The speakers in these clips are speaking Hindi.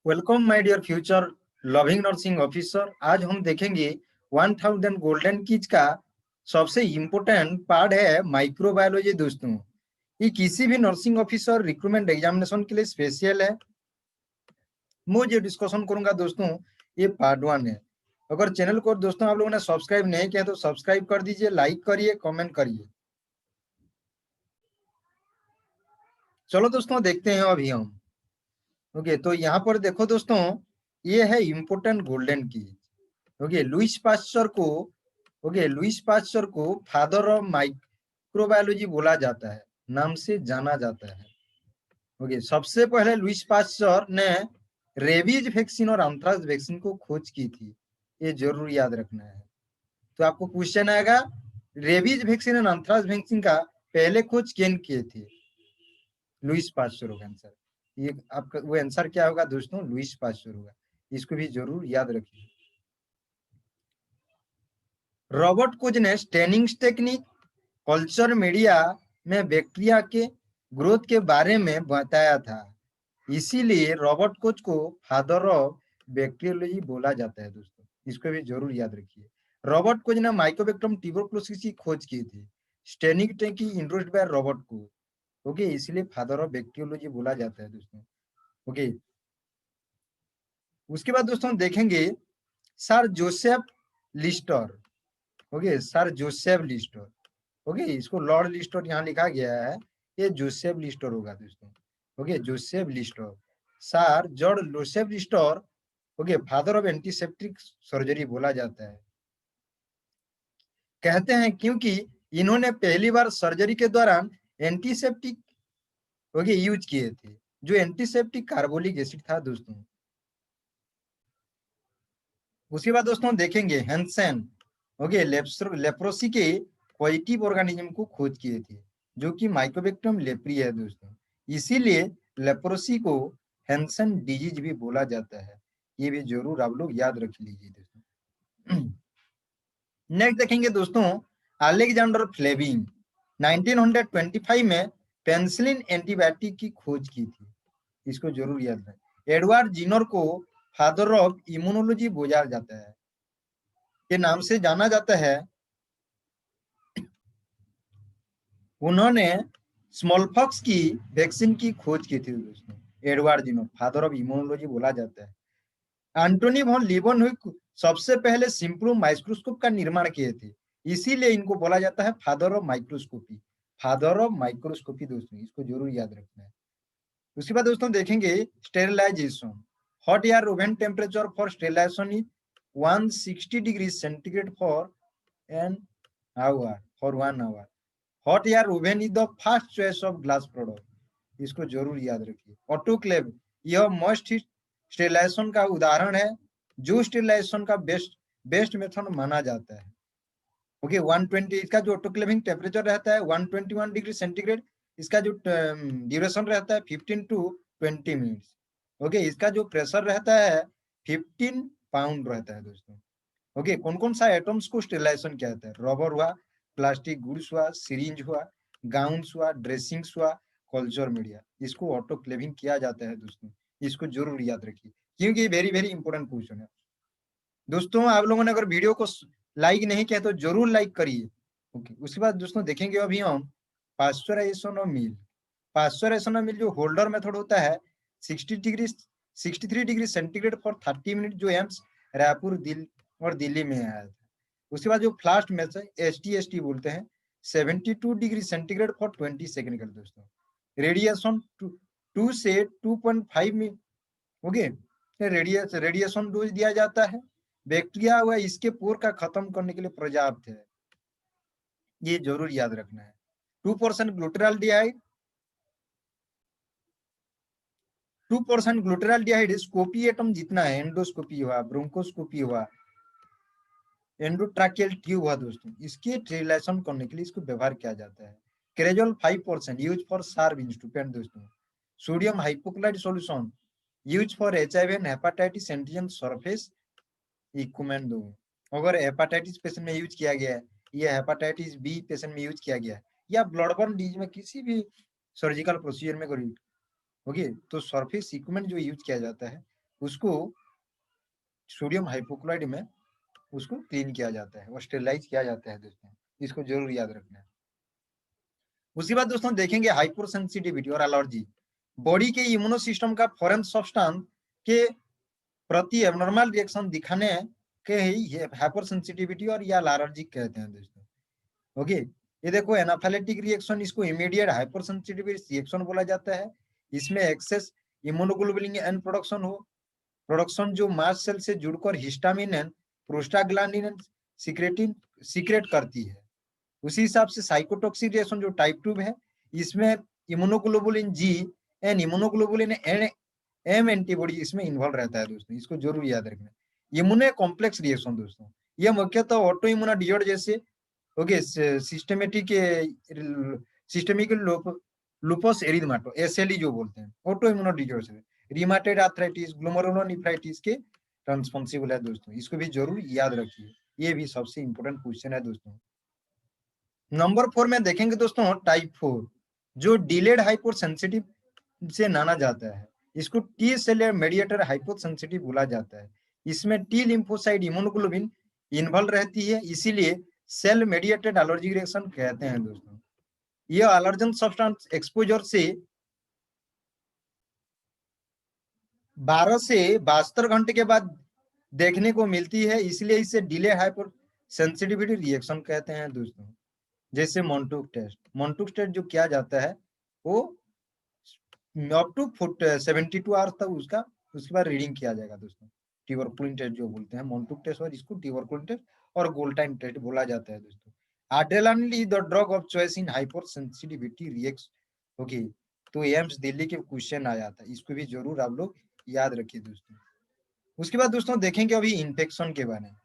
Welcome my dear future loving nursing officer. आज हम देखेंगे 1000 गोल्डन कीज का सबसे इम्पोर्टेंट पार्ट है माइक्रोबायोलॉजी। दोस्तों, ये किसी भी नर्सिंग ऑफिसर रिक्रूटमेंट एग्जामिनेशन के लिए स्पेशल है। मैं जो डिस्कशन करूंगा दोस्तों, ये पार्ट 1 है। अगर चैनल को दोस्तों आप लोगों ने सब्सक्राइब नहीं किया तो सब्सक्राइब कर दीजिए, लाइक करिए, कमेंट करिए। चलो दोस्तों देखते हैं अभी हम। ओके, तो यहाँ पर देखो दोस्तों, ये है important golden keys. Okay, Louis Pasteur को फादर ऑफ माइक्रोबायोलॉजी बोला जाता है, नाम से जाना जाता है। ओके, सबसे पहले लुइस पास्चर ने रेबीज वैक्सीन और एंथ्रेक्स वैक्सीन को खोज की थी, ये जरूर याद रखना है। तो आपको क्वेश्चन आएगा, रेबीज वैक्सीन और एंथ्रेक्स वैक्सीन का पहले खोज किन किए थे? लुइस पास्चर होगा आंसर। ये आपका वो आंसर क्या होगा दोस्तों? लुइस पास्चर होगा। इसको भी जरूर याद रखिए। रॉबर्ट कोच ने स्टेनिंग्स टेक्निक कल्चर मीडिया में बैक्टीरिया के ग्रोथ के बारे में बताया था, इसीलिए रॉबर्ट कोच को फादर ऑफ बैक्टीरियोलॉजी बोला जाता है। दोस्तों, इसको भी जरूर याद रखिए। रॉबर्ट कोच ने माइकोबैक्टीरियम ट्यूबरकुलोसिस की खोज की थी। Staining technique introduced by Robert Koch. Okay, इसलिए फादर ऑफ बैक्टीरियोलॉजी बोला जाता है दोस्तों। ओके, उसके बाद दोस्तों देखेंगे sir Joseph Lister. Okay, sir Joseph Lister. Okay, इसको लॉर्ड लिस्टर यहाँ लिखा गया है, ये जोसेफ लिस्टर होगा दोस्तों। Okay, Joseph Lister, sir George Joseph Lister. Okay, father of antiseptic surgery बोला जाता है। कहते हैं क्योंकि इन्होंने पहली बार सर्जरी के दौरान एंटीसेप्टिक ओके यूज किए थे, जो एंटीसेप्टिक कार्बोलिक एसिड था दोस्तों। उसके बाद दोस्तों देखेंगे हेंसेन। ओके, लेप्रोसी के पॉजिटिव ऑर्गेनिज्म को खोज किए थे, जो कि माइकोबैक्टीरियम लेप्री है दोस्तों। इसीलिए लेप्रोसी को हेंसन डिजीज भी बोला जाता है। ये भी जरूर आप लोग याद रख लीजिए दोस्तों। नेक्स्ट देखेंगे दोस्तों, अलेक्जेंडर फ्लेमिंग 1925 में पेनिसिलिन एंटीबायोटिक की खोज की थी। इसको जरूर याद रखें। एडवर्ड जिनर को फादर ऑफ इम्यूनोलॉजी बोला जाता है, के नाम से जाना जाता है। उन्होंने स्मॉलपॉक्स की वैक्सीन की खोज की थी दोस्तों। Edward zener, father of immunology बोला जाता है। एंटोनी वॉन लीबनहुइक सबसे पहले सिंपल माइक्रोस्कोप का निर्माण किए थे, इसीलिए इनको बोला जाता है father of microscopy. Father of microscopy दोस्तों, इसको जरूर याद रखना है। उसके बाद दोस्तों देखेंगे sterilization. Hot air oven temperature for sterilization is 160 degree centigrade for an hour for 1 hour. Hot air oven is the first choice of glass product. इसको जरूर याद रखिए। ऑटोक्लेव, यह मस्ट स्टेरिलाइजेशन का उदाहरण है, जो स्टेरिलाइजेशन का बेस्ट मेथड माना जाता है। ओके, 120 इसका जो ऑटोक्लेविंग टेम्परेचर रहता है 121 डिग्री सेंटीग्रेड। इसका जो ड्यूरेशन रहता है 15 टू 20 मिनट्स। ओके, इसका जो प्रेशर रहता है 15 पाउंड रहता है दोस्तों। ओके, कौन कौन सा एटम्स को स्टेरिलाइजेशन किया जाता है? रबर हुआ, प्लास्टिक गुड्स हुआ, सिरिंज हुआ, गाउन्स हुआ, ड्रेसिंग्स हुआ, कल्चर मीडिया, इसको ऑटोक्लेविंग किया जाता है दोस्तों। इसको जरूर याद रखिए, क्योंकि वेरी वेरी इंपॉर्टेंट क्वेश्चन है दोस्तों। आप लोगों ने अगर वीडियो को लाइक नहीं किया तो जरूर लाइक करिए। ओके, उसके बाद दोस्तों देखेंगे अभी हम pasteurization of milk. Pasteurization of milk जो होल्डर मेथड होता है 63 डिग्री सेंटीग्रेड फॉर 30 मिनट, जो एम्स रायपुर दिल्ली में आया था। उसके बाद जो फ्लास्ट मेथड एस टी बोलते हैं 72 डिग्री सेंटीग्रेड फॉर 20 सेकेंड का दोस्तों। रेडिएशन 2 से 2.5 में ओके, रेडिएशन डोज दिया जाता है। बैक्टीरिया व इसके पोर का खत्म करने के लिए पर्याप्त है, ये जरूर याद रखना है। 2% ग्लूटराल्डिहाइड 2% ग्लूटराल्डिहाइड स्कोपी एटम जितना है, एंडोस्कोपी हुआ, ब्रोंकोस्कोपी हुआ, एंडोट्राकियल ट्यूब हुआ दोस्तों, इसके ट्रिलेशन करने के लिए इसको व्यवहार किया जाता है। Cresol 5% use for sharp instrument दोस्तों। Sodium hypochlorite solution use for HIV and hepatitis antigen surface equipment दो। अगर हेपेटाइटिस पेशेंट में यूज किया गया है, या हेपेटाइटिस बी पेशेंट में यूज किया गया है, या ब्लडबॉर्न डिजीज में किसी भी सर्जिकल प्रोसीजर में करी ओके, तो सरफेस इक्विपमेंट जो यूज किया जाता है उसको सोडियम हाइपोक्लोराइड में उसको क्लीन किया जाता है और स्टेरिलाइज किया जाता है दोस्तों, इसको जरूर याद रखना है। उसके बाद दोस्तों देखेंगे हाइपर सेंसिटिविटी और एलर्जी। बॉडी के इम्यूनो सिस्टम का फॉरेन सब्सटेंस के प्रति एबनॉर्मल रिएक्शन दिखाने के ही हाइपर सेंसिटिविटी और या एलर्जी कहते हैं दोस्तों। ओके, ये देखो एनाफिलेटिक रिएक्शन, इसको इमीडिएट हाइपर सेंसिटिविटी रिएक्शन बोला जाता है। इसमें एक्सेस इम्यूनोग्लोबुलिन एन प्रोडक्शन जो मास्ट सेल से जुड़कर हिस्टामिन एंड प्रोस्टाग्लैंडिन सीक्रेट करती है। उसी हिसाब से साइकोटॉक्सिक रिएक्शन जो टाइप 2 है, इसमें immunoglobulin G and immunoglobulin M antibody इसमें इन्वॉल्व रहता है दोस्तों, इसको जरूर याद रखना। इम्यूनो कॉम्प्लेक्स रिएक्शन दोस्तों, ये मुख्यतः ऑटो इम्यून डिसऑर्डर जैसे ओके सिस्टेमिक लूपस एरिथमेटो एसएलई जो बोलते हैं, auto immune disorder, रिमाटोइड arthritis, glomerulonephritis के रिस्पांसिबल है दोस्तों, इसको भी जरूर याद रखिए, ये भी सबसे इंपॉर्टेंट क्वेश्चन है दोस्तों। नंबर 4 में देखेंगे दोस्तों टाइप 4, जो डिलेड हाइपर सेंसिटिव से माना जाता है। इसको T cell mediator hyper sensitive बोला जाता है। इसमें टी लिम्फोसाइट इम्यूनोग्लोबिन इन्वॉल्व रहती है, इसीलिए सेल मेडिएटेड एलर्जिक रिएक्शन कहते हैं दोस्तों। यह एलर्जन सब्सटेंस एक्सपोजर से 12 से 72 घंटे के बाद देखने को मिलती है, इसलिए इसे डिले हाइपर सेंसिटिविटी रिएक्शन कहते हैं दोस्तों। जैसे मॉन्टूक टेस्ट जो किया जाता है वो अप टू 72 आवर्स तक उसके बाद रीडिंग किया जाएगा दोस्तों। ट्यूबरकुलिन टेस्ट जो बोलते हैं मॉन्टूक टेस्ट, और इसको ट्यूबरकुलिन टेस्ट और गोल्टाइन टेस्ट बोला जाता है दोस्तों। Adrenaline is the drug of choice in hyper sensitivity reaction. Okay, तो एम्स दिल्ली के क्वेश्चन आ जाता है, इसको भी जरूर आप लोग याद रखिए दोस्तों। उसके बाद दोस्तों देखेंगे अभी इन्फेक्शन के बारे में।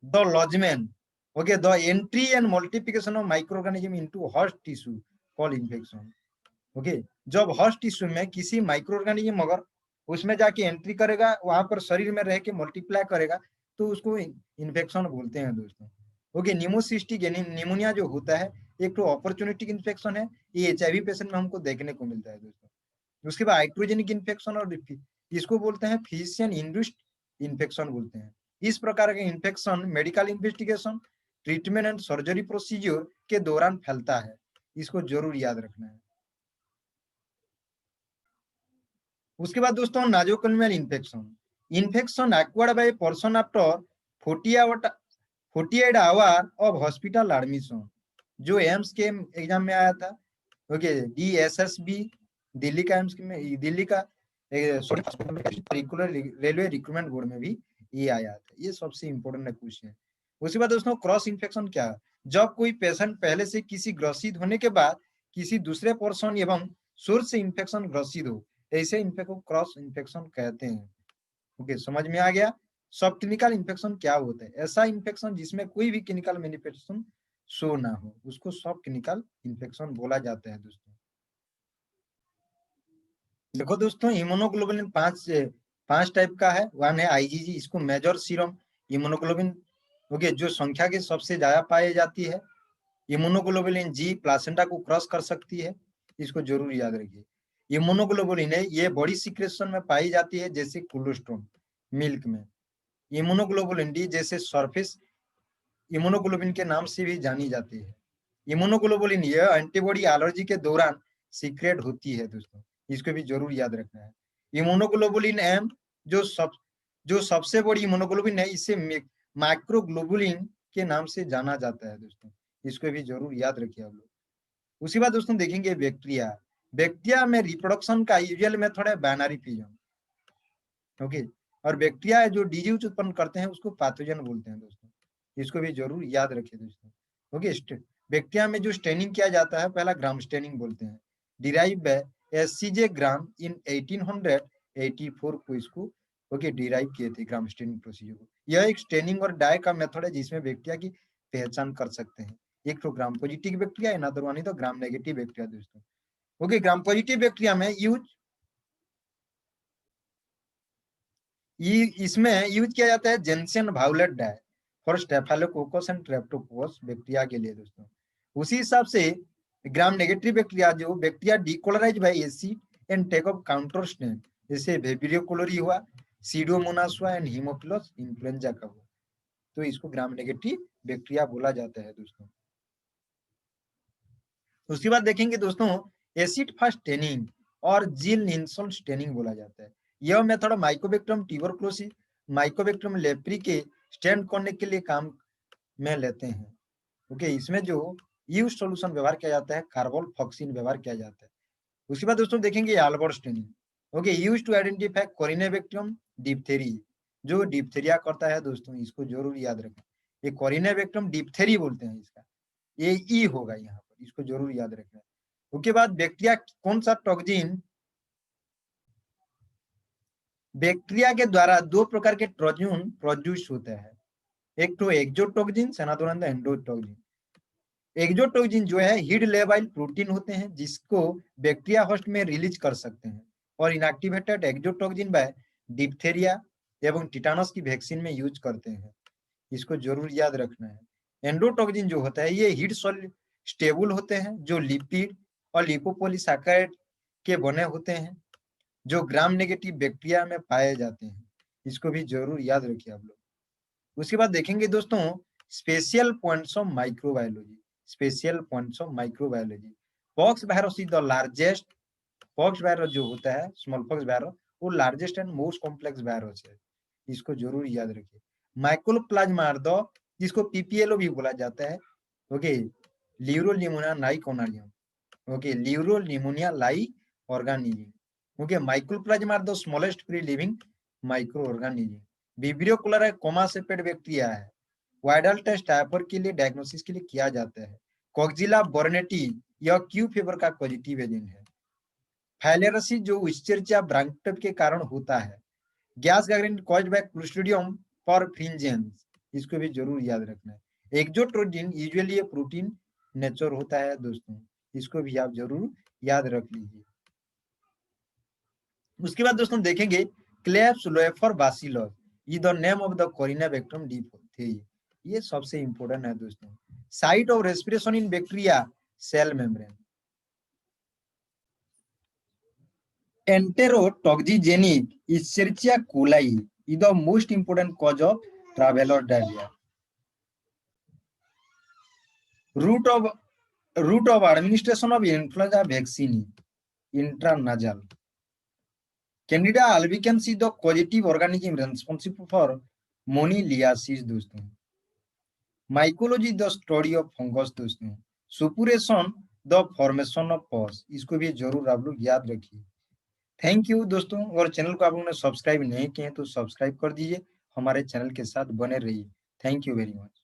The lodgement, okay, the entry and multiplication of micro organism into host tissue called infection. Okay, जब होस्ट टिश्यू में किसी माइक्रो ऑर्गेनिज्म अगर उसमें जाके एंट्री करेगा, वहां पर शरीर में रह के मल्टीप्लाई करेगा, तो उसको इन्फेक्शन बोलते हैं दोस्तों। ओके, न्यूमोसिस्टिक यानी निमोनिया जो होता है एक तो अपॉर्चुनिटी इन्फेक्शन है, ये एचआईवी पेशेंट में हमको देखने को मिलता है दोस्तों। उसके बाद हाइड्रोजेनिक इन्फेक्शन, और इसको बोलते हैं फिजिशियन इंड्यूस्ड इन्फेक्शन बोलते हैं। इस प्रकार के infection medical investigation, treatment and surgery procedure के दौरान फैलता है, इसको जरूर याद रखना है। उसके बाद दोस्तों nosocomial infection acquired by person after 48 hour of hospital admission, जो एम्स के एग्जाम में आया था। ओके, DSSB दिल्ली का एम्स में, दिल्ली का रेगुलर रेलवे रिक्रूटमेंट बोर्ड में भी ये आया था, ये सबसे इंपॉर्टेंट क्वेश्चन है। उसके बाद दोस्तों क्रॉस इन्फेक्शन क्या है? जब कोई पेशेंट पहले से किसी ग्रसित होने के बाद किसी दूसरे पर्सन एवं सोर्स से इन्फेक्शन ग्रसित हो, ऐसे इन्फेक्शन को क्रॉस इन्फेक्शन कहते हैं। ओके, समझ में आ गया। सब क्लिनिकल इन्फेक्शन क्या होता है? ऐसा इन्फेक्शन जिसमें कोई भी क्लिनिकल मैनिफेस्टेशन शो ना हो, उसको सब क्लिनिकल इन्फेक्शन बोला जाता है दोस्तों। देखो दोस्तों, इम्यूनोग्लोबुलिन पांच टाइप का है। वन है IgG, इसको मेजर सीरम इम्यूनोग्लोबुलिन, ओके, जो संख्या के सबसे ज्यादा पाई जाती है। इम्यूनोग्लोबुलिन जी प्लासेंटा को क्रॉस कर सकती है, इसको जरूर याद रखिए। इम्यूनोग्लोबुलिन है, ये बॉडी सीक्रेशन में पाई जाती है, जैसे कोलेस्ट्रॉल मिल्क में। इम्यूनोग्लोबुलिन डी जैसे सरफेस इम्यूनोग्लोबुलिन के नाम से भी जानी जाती है। इम्यूनोग्लोबुलिन यह एंटीबॉडी एलर्जी के दौरान सीक्रेट होती है दोस्तों, इसको भी जरूर याद रखना है। इम्यूनोग्लोबुलिन एम जो सबसे बड़ी इम्यूनोग्लोबुलिन है, इसे माइक्रोग्लोबुलिन के नाम से जाना जाता है दोस्तों, इसको भी जरूर याद रखिए आप लोग। उसी बात दोस्तों देखेंगे बैक्टीरिया में रिप्रोडक्शन का यूजुअल मेथड है बाइनरी फिजन। ओके, और बैक्टीरिया जो डिजीज उत्पन्न करते हैं उसको पैथोजन बोलते हैं दोस्तों, इसको भी जरूर याद रखिए दोस्तों। ओके, बैक्टीरिया में जो स्टेनिंग किया जाता है पहला ग्राम स्टेनिंग बोलते हैं, डिराइव बाय SCJ ग्राम इन 1884 को इसको ओके डिराइव किए थे ग्राम स्टेनिंग प्रोसीजर को। यह एक स्टेनिंग और डाई का मेथड है जिसमें बैक्टीरिया की पहचान कर सकते हैं। एक तो gram positive bacteria, another one is the gram negative bacteria दोस्तों। ओके, ग्राम पॉजिटिव बैक्टीरिया में इसमें यूज किया जाता है gentian violet dye for staphylococcus and streptococcus bacteria के लिए दोस्तों। उसी हिसाब से ग्राम नेगेटिव बैक्टीरिया जो bacteria decolourise by acid and take up counter stain, जैसे वेब्रियो कोलोरी हुआ, सीडोमोनास हुआ एंड हीमोफिलस इन्फ्लुएंजा का हुआ, तो इसको ग्राम नेगेटिव बैक्टीरिया बोला जाता है दोस्तों। उसके बाद देखेंगे दोस्तों एसिड फास्ट स्टेनिंग और जील निल्सन स्टेनिंग बोला जाता है। यह method Mycobacterium tuberculosis, Mycobacterium leprae के स्टेन करने के लिए काम में लेते हैं। ओके, इसमें जो यूज सॉल्यूशन व्यवहार किया जाता है, कार्बोफ्लॉक्सिन व्यवहार किया जाता है। उसके बाद दोस्तों देखेंगे Albert staining. Okay, use to identify Corynebacterium diphtheriae, जो डिप्थेरिया करता है दोस्तों, इसको जरूर याद रखें। ये कोरिनेबैक्टीरियम डिप्थेरी बोलते हैं इसका, ये ई होगा यहाँ पर, इसको जरूर याद रखना। उसके बाद बैक्टीरिया कौन सा टॉक्सिन, बैक्टीरिया के द्वारा दो प्रकार के ट्रोजन प्रोड्यूस होते हैं, एक तो एक्सोटोक्सिन, एंडोटोक्सिन। एक्सोटोक्सिन जो है हीट लेवल प्रोटीन होते हैं जिसको बैक्टीरिया होस्ट में रिलीज कर सकते हैं, और इनएक्टिवेटेड एक्सोटोक्सिन बाय डिप्थेरिया एवं टिटानस की वैक्सीन में यूज करते हैं, इसको जरूर याद रखना है। एंडोटोक्सिन जो होता है ये हीट स्टेबल होते हैं, जो लिपिड और लिपोपोलीसैकेराइड के बने होते हैं, जो ग्राम नेगेटिव बैक्टीरिया में पाए जाते हैं, इसको भी जरूर याद रखिए आप लोग। उसके बाद देखेंगे दोस्तों special points of microbiology, special points of microbiology. Pox virus is the largest, pox virus जो होता है स्मॉल पॉक्स वायरस, वो largest and most complex virus है, इसको जरूर याद रखिए। माइक्रोप्लाज्मा दो, जिसको पीपीएलओ भी बोला जाता है, okay, pleuropneumonia like, okay, pleuropneumonia like organism. Okay, mycoplasma are the smallest free living micro organism. Vibrio cholerae comma shaped bacteria है, वाइडल टेस्ट टाइफर के लिए डायग्नोसिस के लिए किया जाता है। कॉक्जिला बोर्नेटी यह क्यू फीवर का पॉजिटिव एजेंट है। फाइलेरियोसिस जो विस्चेरिया ब्रांकटप के कारण होता है। Gas gangrene caused by Clostridium perfringens, इसको भी जरूर याद रखना है। एक्सोट्रोजिन यूजुअली प्रोटीन नेचर होता है दोस्तों, इसको भी आप जरूर याद रख लीजिए। उसके बाद दोस्तों देखेंगे क्लेब्सलोएफर बासिलस, ये the name of the Corynebacterium diphtheriae, ये सबसे इंपॉर्टेंट है दोस्तों। Site of respiration in bacteria cell membrane. Enterotoxigenic Escherichia coli is the most important cause of traveler diarrhea. Route of administration of influenza vaccine intranasal. Candida albicans is the causative organism responsible for moniliasis दोस्तों। Mycology the study of fungus दोस्तों। Suppuration the formation of pus, इसको भी जरूर आप लोग याद रखिए। थैंक यू दोस्तों, और चैनल को आप लोगों ने सब्सक्राइब नहीं किए तो सब्सक्राइब कर दीजिए, हमारे चैनल के साथ बने रहिए। Thank you very much.